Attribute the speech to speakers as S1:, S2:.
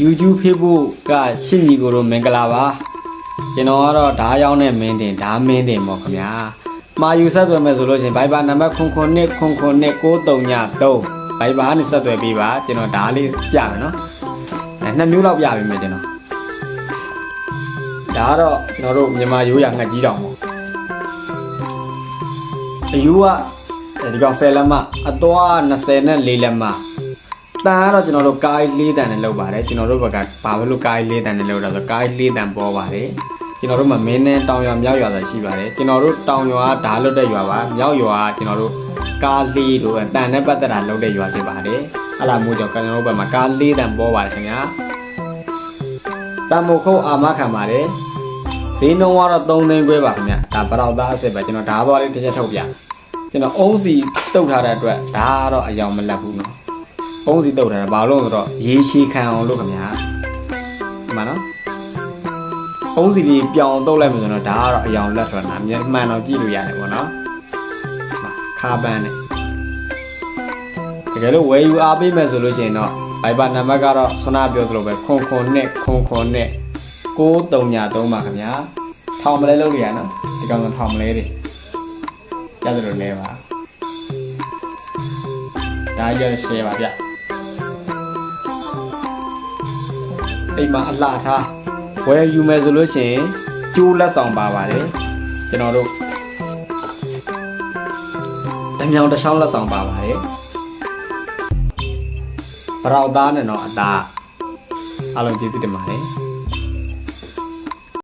S1: YouTube Facebook ကရှင့်ညီကိုတို့မင်္ဂလာပါကျွန်တော်ကတော့ဓာတ်ရောင်းတဲ့မင်းတင်ဓာတ်မင်းတင်ပေါ့ခင်ဗျာမှာယူဆက်သွယ်မယ်ဆိုလို့ချင်း Viber နံပါတ်090993 Viber နဲ့ဆက်သွယ်ပေးပါကျွန်တော်ဓာတ်လေးပြမယ်နော်နှစ်မျိုးလောက်ပြပေးမယ်ကျွန်တော်ဒါကတော့ကျွန်တော်တို့မြန်မာရိုးရာငှက်ကြီးတောင်ပေါ့အယူကဒီကောင်10လက်မအသွား24လက်မတန်ကတော့ကျွန်တော်တို့ကား4တန်နဲ့လောက်ပါတယ်ကျွန်တော်တို့ဘက်ကဘာလို့ကား4တန်နဲ့လောက်တာဆိုကား4တန်ပေါ်ပါတယ်ကျွန်တော်တို့မှာမင်းနဲ့တောင်ရွာမြောက်ရွာဆိုရှိပါတယ်ကျွန်တော်တို့တောင်ရွာဓာတ်လွတ်တဲ့ရွာပါမြောက်ရွာကကျွန်တော်တို့ကား4တို့တန်နဲ့ပတ်သက်တာလောက်တဲ့ရွာဖြစ်ပါတယ်အဲ့ဒါမျိုးကြောင့်ကျွန်တော်တို့ဘက်မှာကား4တန်ပေါ်ပါတယ်ခင်ဗျာတန်မို့ခုတ်အာမခံပါတယ်ဈေးနှုန်းကတော့3သိန်းခွဲပါခင်ဗျာဒါပရောက်သားအစ်စ်ပဲကျွန်တော်ဓာတ်သွားလေးတစ်ချက်ထုတ်ပြကျွန်တော်အုံးစီတုတ်ထားတဲ့အတွက်ဒါကတော့အယောင်မလက်ဘူးနော်အုံးစီတုတ်ထားတာဘာလို့လဲဆိုတော့ရေရှည်ခံအောင်လို့ခင်ဗျာဒီမှာနော်အုံးစီလေးပြောင်းတုတ်လိုက်မှဆိုတော့ဒါကတော့အယောင်လက်ဆိုတာမှန်တော့ကြည့်လို့ရတယ်ပေါ့နော်ခါပန်းနဲ့တကယ်လို့ဝယ်ယူအားပေးမယ်ဆိုလို့ရှိရင်တော့ Viber နံပါတ်ကတော့ခုနပြောသလိုပဲ0999 933ပါခင်ဗျာထောင်မလဲလုပ်ရနော်ဒီကောင်ကထောင်မလဲတွေရတယ်လို့လဲပါဒါရရှယ်ပါဗျအိမ်မှာအလှထားဝယ်ယူမယ်ဆိုလို့ရှိရင်ကျိုးလက်ဆောင်ပါပါတယ်ကျွန်တော်တို့တမြောင်တစ်ချောင်းလက်ဆောင်ပါပါတယ်ပရောက်သားနဲ့တော့အသားအားလုံးကျေးဇူးတင်ပါတယ်